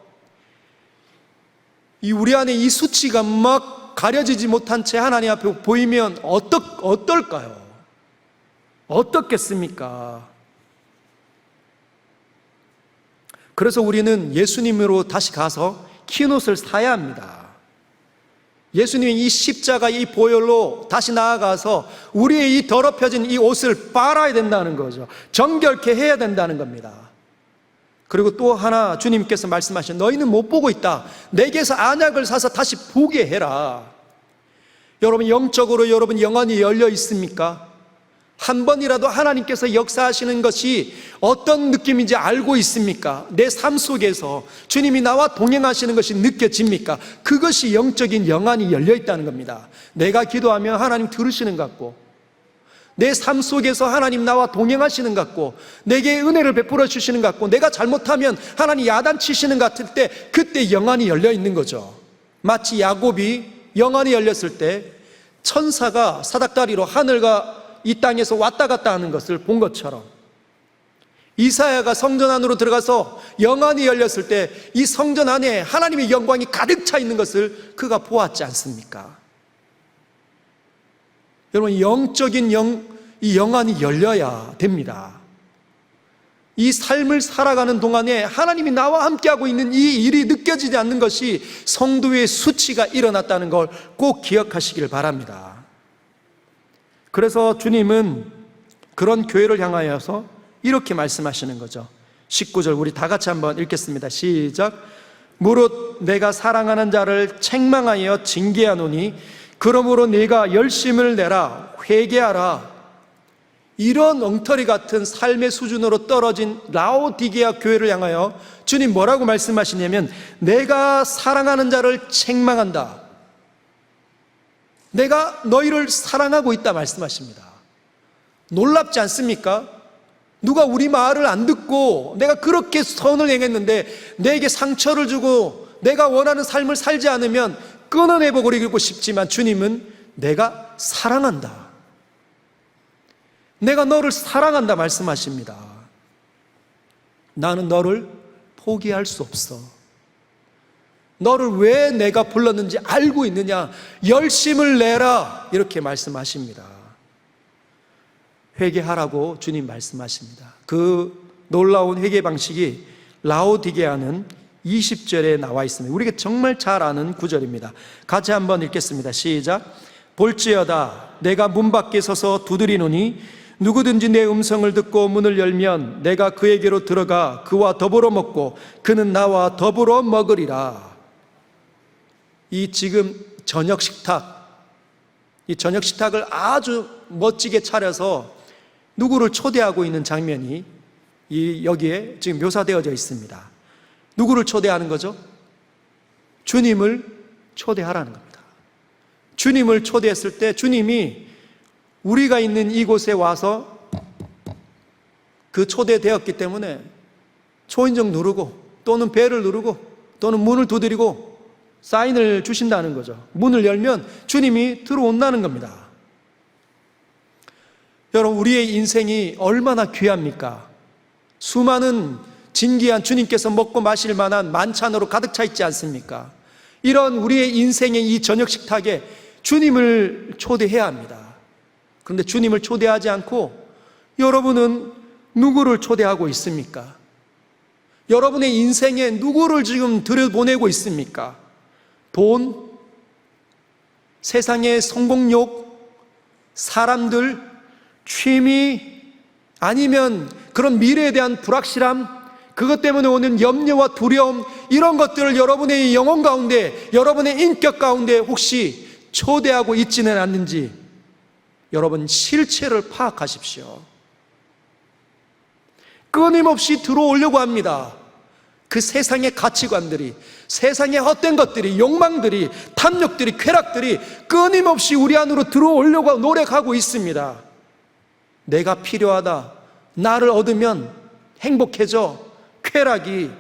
[SPEAKER 1] 우리 안에 이 수치가 막 가려지지 못한 채 하나님 앞에 보이면 어떨까요? 어떻겠습니까? 그래서 우리는 예수님으로 다시 가서 흰옷을 사야 합니다. 예수님이 이 십자가 이 보혈로 다시 나아가서 우리의 이 더럽혀진 이 옷을 빨아야 된다는 거죠. 정결케 해야 된다는 겁니다. 그리고 또 하나 주님께서 말씀하신, 너희는 못 보고 있다. 내게서 안약을 사서 다시 보게 해라. 여러분, 영적으로 여러분 영안이 열려 있습니까? 한 번이라도 하나님께서 역사하시는 것이 어떤 느낌인지 알고 있습니까? 내 삶 속에서 주님이 나와 동행하시는 것이 느껴집니까? 그것이 영적인 영안이 열려 있다는 겁니다. 내가 기도하면 하나님 들으시는 것 같고, 내 삶 속에서 하나님 나와 동행하시는 것 같고, 내게 은혜를 베풀어 주시는 것 같고, 내가 잘못하면 하나님 야단치시는 것 같을 때 그때 영안이 열려 있는 거죠. 마치 야곱이 영안이 열렸을 때 천사가 사닥다리로 하늘과 이 땅에서 왔다 갔다 하는 것을 본 것처럼, 이사야가 성전 안으로 들어가서 영안이 열렸을 때 이 성전 안에 하나님의 영광이 가득 차 있는 것을 그가 보았지 않습니까? 여러분, 영적인 이 영안이 열려야 됩니다. 이 삶을 살아가는 동안에 하나님이 나와 함께하고 있는 이 일이 느껴지지 않는 것이 성도의 수치가 일어났다는 걸 꼭 기억하시길 바랍니다. 그래서 주님은 그런 교회를 향하여서 이렇게 말씀하시는 거죠. 19절 우리 다 같이 한번 읽겠습니다. 시작. 무릇 내가 사랑하는 자를 책망하여 징계하노니 그러므로 네가 열심을 내라, 회개하라. 이런 엉터리 같은 삶의 수준으로 떨어진 라오디게아 교회를 향하여 주님 뭐라고 말씀하시냐면, 내가 사랑하는 자를 책망한다, 내가 너희를 사랑하고 있다 말씀하십니다. 놀랍지 않습니까? 누가 우리 말을 안 듣고 내가 그렇게 선을 행했는데 내게 상처를 주고 내가 원하는 삶을 살지 않으면 끊어내버리고 싶지만, 주님은 내가 사랑한다, 내가 너를 사랑한다 말씀하십니다. 나는 너를 포기할 수 없어. 너를 왜 내가 불렀는지 알고 있느냐, 열심을 내라, 이렇게 말씀하십니다. 회개하라고 주님 말씀하십니다. 그 놀라운 회개 방식이 라오디게아는 20절에 나와 있습니다. 우리가 정말 잘 아는 구절입니다. 같이 한번 읽겠습니다. 시작. 볼지어다 내가 문 밖에 서서 두드리노니 누구든지 내 음성을 듣고 문을 열면 내가 그에게로 들어가 그와 더불어 먹고 그는 나와 더불어 먹으리라. 이 지금 저녁 식탁, 이 저녁 식탁을 아주 멋지게 차려서 누구를 초대하고 있는 장면이 여기에 지금 묘사되어져 있습니다. 누구를 초대하는 거죠? 주님을 초대하라는 겁니다. 주님을 초대했을 때 주님이 우리가 있는 이곳에 와서 그 초대되었기 때문에 초인종 누르고 또는 벨을 누르고 또는 문을 두드리고 사인을 주신다는 거죠. 문을 열면 주님이 들어온다는 겁니다. 여러분, 우리의 인생이 얼마나 귀합니까? 수많은 진귀한 주님께서 먹고 마실 만한 만찬으로 가득 차 있지 않습니까? 이런 우리의 인생의 이 저녁 식탁에 주님을 초대해야 합니다. 그런데 주님을 초대하지 않고 여러분은 누구를 초대하고 있습니까? 여러분의 인생에 누구를 지금 들여보내고 있습니까? 돈, 세상의 성공욕, 사람들, 취미, 아니면 그런 미래에 대한 불확실함, 그것 때문에 오는 염려와 두려움, 이런 것들을 여러분의 영혼 가운데, 여러분의 인격 가운데 혹시 초대하고 있지는 않는지 여러분 실체를 파악하십시오. 끊임없이 들어오려고 합니다. 그 세상의 가치관들이, 세상의 헛된 것들이, 욕망들이, 탐욕들이, 쾌락들이 끊임없이 우리 안으로 들어오려고 노력하고 있습니다. 내가 필요하다, 나를 얻으면 행복해져, 쾌락이.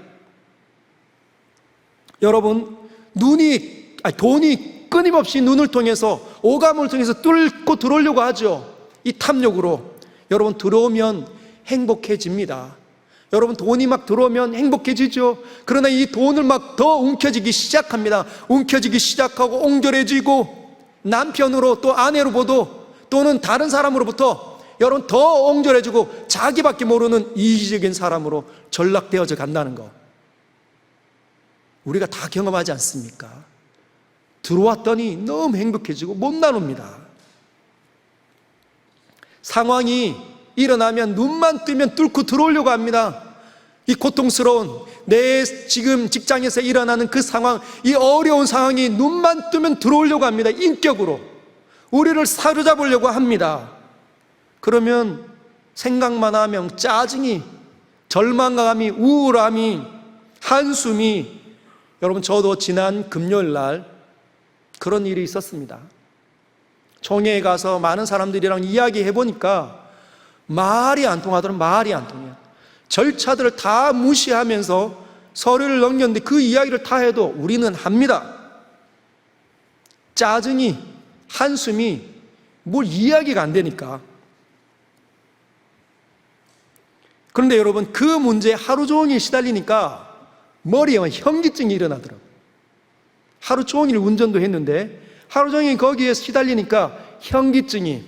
[SPEAKER 1] 여러분, 돈이 끊임없이 눈을 통해서, 오감을 통해서 뚫고 들어오려고 하죠. 이 탐욕으로. 여러분, 들어오면 행복해집니다. 여러분, 돈이 막 들어오면 행복해지죠. 그러나 이 돈을 막 더 움켜쥐기 시작합니다. 움켜쥐기 시작하고 옹졸해지고, 남편으로 또 아내로부터 또는 다른 사람으로부터 여러분 더 옹졸해지고 자기밖에 모르는 이기적인 사람으로 전락되어져 간다는 거, 우리가 다 경험하지 않습니까? 들어왔더니 너무 행복해지고 못 나눕니다. 상황이 일어나면 눈만 뜨면 뚫고 들어오려고 합니다. 이 고통스러운 내 지금 직장에서 일어나는 그 상황, 이 어려운 상황이 눈만 뜨면 들어오려고 합니다. 인격으로 우리를 사로잡으려고 합니다. 그러면 생각만 하면 짜증이, 절망감이, 우울함이, 한숨이. 여러분, 저도 지난 금요일 날 그런 일이 있었습니다. 총회에 가서 많은 사람들이랑 이야기해 보니까 말이 안 통하더라고요. 말이 안 통해요. 절차들을 다 무시하면서 서류를 넘겼는데 그 이야기를 다 해도 우리는 합니다. 짜증이, 한숨이 뭘 이야기가 안 되니까. 그런데 여러분, 그 문제에 하루 종일 시달리니까 머리에 현기증이 일어나더라고요. 하루 종일 운전도 했는데 하루 종일 거기에 시달리니까 현기증이.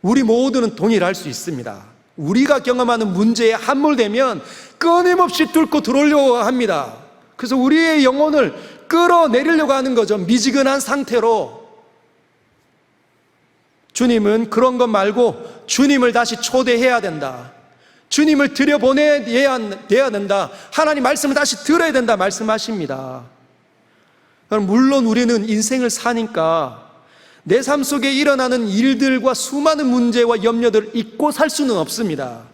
[SPEAKER 1] 우리 모두는 동일할 수 있습니다. 우리가 경험하는 문제에 함몰되면 끊임없이 뚫고 들어오려고 합니다. 그래서 우리의 영혼을 끌어내리려고 하는 거죠. 미지근한 상태로. 주님은 그런 것 말고 주님을 다시 초대해야 된다. 주님을 들여보내야 된다. 하나님 말씀을 다시 들어야 된다 말씀하십니다. 물론 우리는 인생을 사니까 내 삶 속에 일어나는 일들과 수많은 문제와 염려들을 잊고 살 수는 없습니다.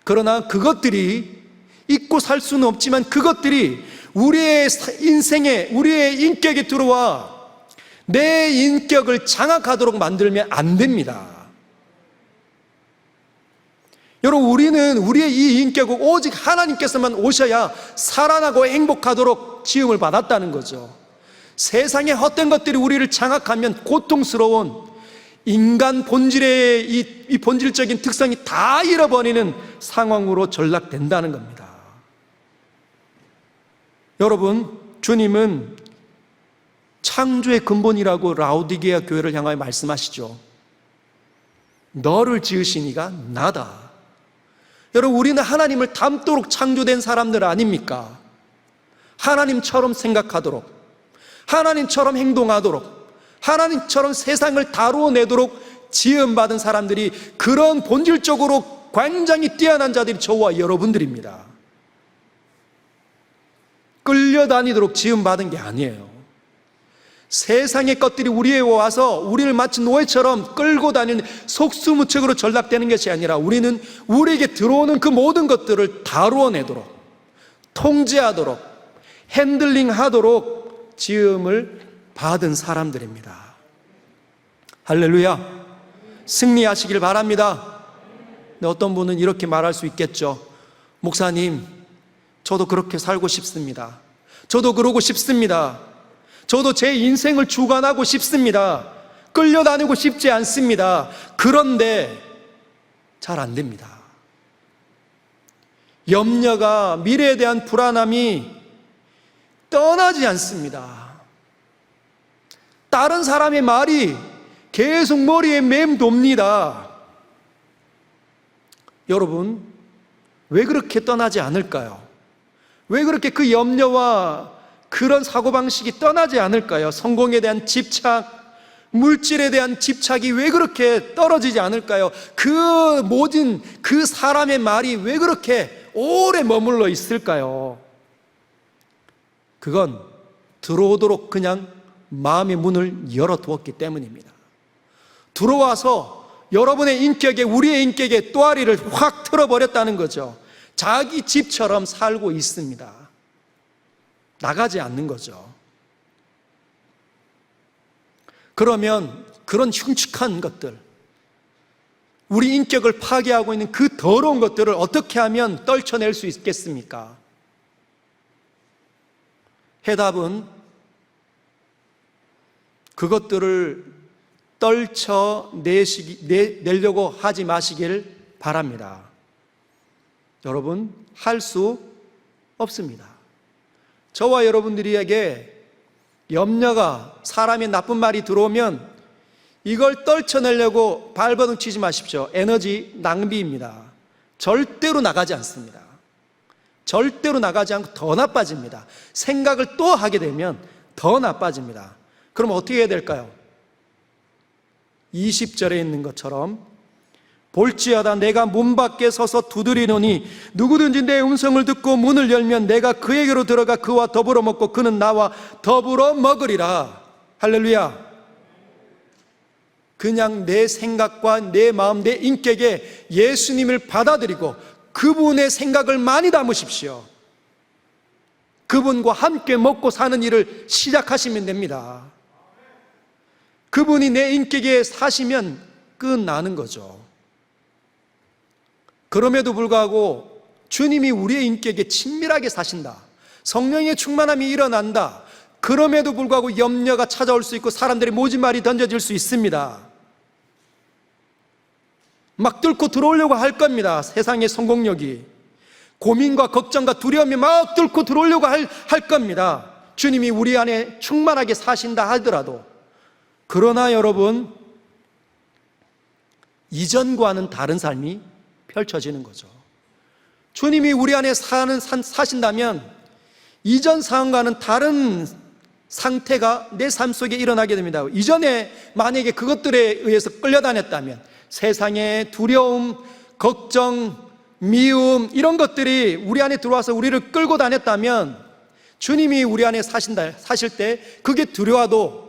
[SPEAKER 1] 그러나 그것들이 잊고 살 수는 없지만 그것들이 우리의 인생에, 우리의 인격에 들어와 내 인격을 장악하도록 만들면 안 됩니다. 여러분, 우리는 우리의 이 인격을 오직 하나님께서만 오셔야 살아나고 행복하도록 지음을 받았다는 거죠. 세상의 헛된 것들이 우리를 장악하면 고통스러운 인간 본질의 이 본질적인 특성이 다 잃어버리는 상황으로 전락된다는 겁니다. 여러분, 주님은 창조의 근본이라고 라오디게아 교회를 향하여 말씀하시죠. 너를 지으신 이가 나다. 여러분, 우리는 하나님을 닮도록 창조된 사람들 아닙니까? 하나님처럼 생각하도록, 하나님처럼 행동하도록, 하나님처럼 세상을 다루어내도록 지음받은 사람들이, 그런 본질적으로 굉장히 뛰어난 자들이 저와 여러분들입니다. 끌려다니도록 지음받은 게 아니에요. 세상의 것들이 우리에 와서 우리를 마치 노예처럼 끌고 다니는 속수무책으로 전락되는 것이 아니라, 우리는 우리에게 들어오는 그 모든 것들을 다루어내도록, 통제하도록, 핸들링하도록 지음을 받은 사람들입니다. 할렐루야. 승리하시길 바랍니다. 근데 어떤 분은 이렇게 말할 수 있겠죠. 목사님, 저도 그렇게 살고 싶습니다. 저도 그러고 싶습니다. 저도 제 인생을 주관하고 싶습니다. 끌려다니고 싶지 않습니다. 그런데 잘 안 됩니다. 염려가, 미래에 대한 불안함이 떠나지 않습니다. 다른 사람의 말이 계속 머리에 맴돕니다. 여러분, 왜 그렇게 떠나지 않을까요? 왜 그렇게 그 염려와 그런 사고방식이 떠나지 않을까요? 성공에 대한 집착, 물질에 대한 집착이 왜 그렇게 떨어지지 않을까요? 그 모든 그 사람의 말이 왜 그렇게 오래 머물러 있을까요? 그건 들어오도록 그냥 마음의 문을 열어두었기 때문입니다. 들어와서 여러분의 인격에, 우리의 인격에 또아리를 확 틀어버렸다는 거죠. 자기 집처럼 살고 있습니다. 나가지 않는 거죠. 그러면 그런 흉측한 것들, 우리 인격을 파괴하고 있는 그 더러운 것들을 어떻게 하면 떨쳐낼 수 있겠습니까? 해답은 그것들을 떨쳐내려고 하지 마시길 바랍니다. 여러분, 할 수 없습니다. 저와 여러분들에게 염려가, 사람의 나쁜 말이 들어오면 이걸 떨쳐내려고 발버둥 치지 마십시오. 에너지 낭비입니다. 절대로 나가지 않습니다. 절대로 나가지 않고 더 나빠집니다. 생각을 또 하게 되면 더 나빠집니다. 그럼 어떻게 해야 될까요? 20절에 있는 것처럼, 볼지어다 내가 문 밖에 서서 두드리노니 누구든지 내 음성을 듣고 문을 열면 내가 그에게로 들어가 그와 더불어 먹고 그는 나와 더불어 먹으리라. 할렐루야. 그냥 내 생각과 내 마음, 내 인격에 예수님을 받아들이고 그분의 생각을 많이 담으십시오. 그분과 함께 먹고 사는 일을 시작하시면 됩니다. 그분이 내 인격에 사시면 끝나는 거죠. 그럼에도 불구하고 주님이 우리의 인격에 친밀하게 사신다, 성령의 충만함이 일어난다, 그럼에도 불구하고 염려가 찾아올 수 있고 사람들의 모진 말이 던져질 수 있습니다. 막 뚫고 들어오려고 할 겁니다. 세상의 성공력이, 고민과 걱정과 두려움이 막 뚫고 들어오려고 할 겁니다. 주님이 우리 안에 충만하게 사신다 하더라도. 그러나 여러분, 이전과는 다른 삶이 펼쳐지는 거죠. 주님이 우리 안에 사신다면 이전 상황과는 다른 상태가 내 삶 속에 일어나게 됩니다. 이전에 만약에 그것들에 의해서 끌려다녔다면, 세상의 두려움, 걱정, 미움, 이런 것들이 우리 안에 들어와서 우리를 끌고 다녔다면, 주님이 우리 안에 사실 때 그게 두려워도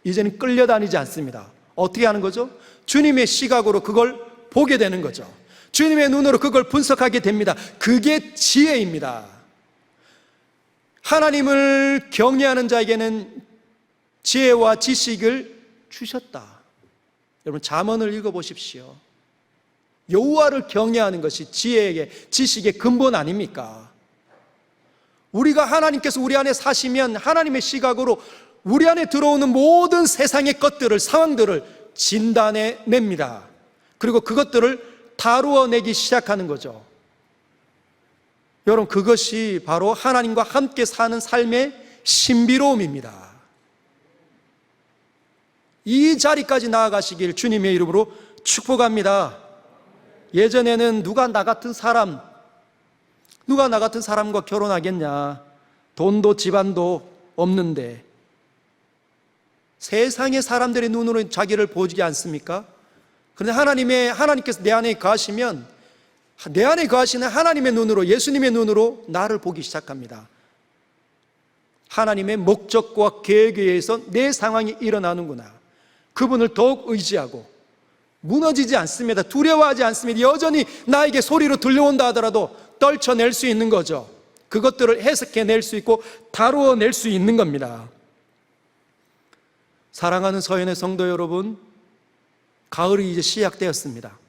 [SPEAKER 1] 이제는 끌려다니지 않습니다. 어떻게 하는 거죠? 주님의 시각으로 그걸 보게 되는 거죠. 주님의 눈으로 그걸 분석하게 됩니다. 그게 지혜입니다. 하나님을 경외하는 자에게는 지혜와 지식을 주셨다. 여러분 잠언을 읽어보십시오. 여호와를 경외하는 것이 지혜의 지식의 근본 아닙니까? 우리가 하나님께서 우리 안에 사시면 하나님의 시각으로 우리 안에 들어오는 모든 세상의 것들을, 상황들을 진단해 냅니다. 그리고 그것들을 다루어내기 시작하는 거죠. 여러분 그것이 바로 하나님과 함께 사는 삶의 신비로움입니다. 이 자리까지 나아가시길 주님의 이름으로 축복합니다. 예전에는 누가 나 같은 사람과 결혼하겠냐, 돈도 집안도 없는데, 세상의 사람들의 눈으로 자기를 보지 않습니까? 그런데 하나님께서 내 안에 거하시면, 내 안에 거하시는 하나님의 눈으로, 예수님의 눈으로 나를 보기 시작합니다. 하나님의 목적과 계획에 의해서 내 상황이 일어나는구나. 그분을 더욱 의지하고 무너지지 않습니다. 두려워하지 않습니다. 여전히 나에게 소리로 들려온다 하더라도 떨쳐낼 수 있는 거죠. 그것들을 해석해낼 수 있고 다루어낼 수 있는 겁니다. 사랑하는 서연의 성도 여러분, 가을이 이제 시작되었습니다.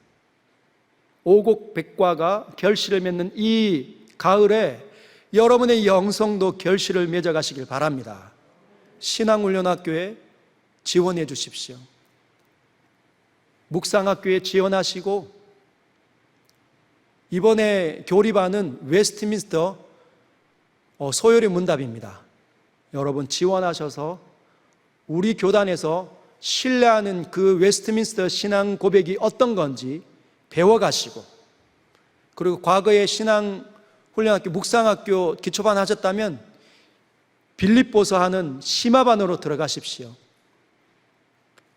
[SPEAKER 1] 오곡백과가 결실을 맺는 이 가을에 여러분의 영성도 결실을 맺어가시길 바랍니다. 신앙훈련학교에 지원해 주십시오. 묵상학교에 지원하시고, 이번에 교리반은 웨스트민스터 소요리 문답입니다. 여러분 지원하셔서 우리 교단에서 신뢰하는 그 웨스트민스터 신앙 고백이 어떤 건지 배워가시고, 그리고 과거에 신앙훈련학교, 묵상학교 기초반 하셨다면 빌립보서 하는 심화반으로 들어가십시오.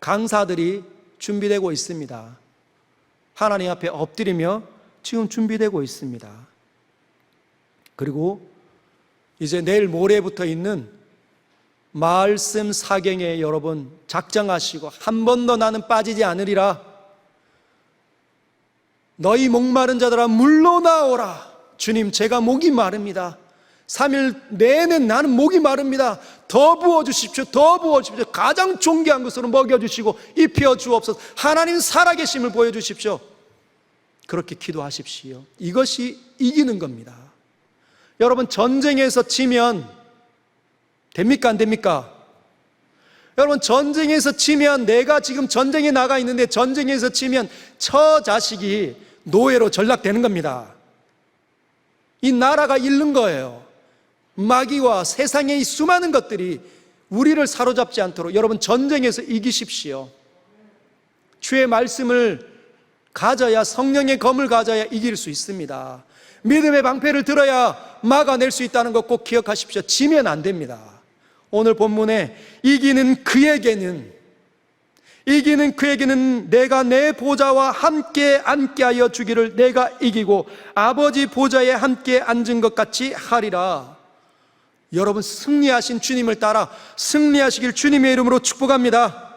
[SPEAKER 1] 강사들이 준비되고 있습니다. 하나님 앞에 엎드리며 지금 준비되고 있습니다. 그리고 이제 내일 모레부터 있는 말씀 사경에 여러분 작정하시고, 한 번도 나는 빠지지 않으리라. 너희 목마른 자들아 물로 나오라. 주님, 제가 목이 마릅니다. 3일 내내 나는 목이 마릅니다. 더 부어주십시오. 더 부어주십시오. 가장 존귀한 것으로 먹여주시고 입혀 주옵소서. 하나님 살아계심을 보여주십시오. 그렇게 기도하십시오. 이것이 이기는 겁니다. 여러분 전쟁에서 지면 됩니까? 안 됩니까? 여러분 전쟁에서 지면, 내가 지금 전쟁에 나가 있는데 전쟁에서 지면 처 자식이 노예로 전락되는 겁니다. 이 나라가 잃는 거예요. 마귀와 세상의 이 수많은 것들이 우리를 사로잡지 않도록 여러분 전쟁에서 이기십시오. 주의 말씀을 가져야, 성령의 검을 가져야 이길 수 있습니다. 믿음의 방패를 들어야 막아낼 수 있다는 것 꼭 기억하십시오. 지면 안 됩니다. 오늘 본문에 이기는 그에게는 내가 내 보좌와 함께 앉게 하여 주기를 내가 이기고 아버지 보좌에 함께 앉은 것 같이 하리라. 여러분 승리하신 주님을 따라 승리하시길 주님의 이름으로 축복합니다.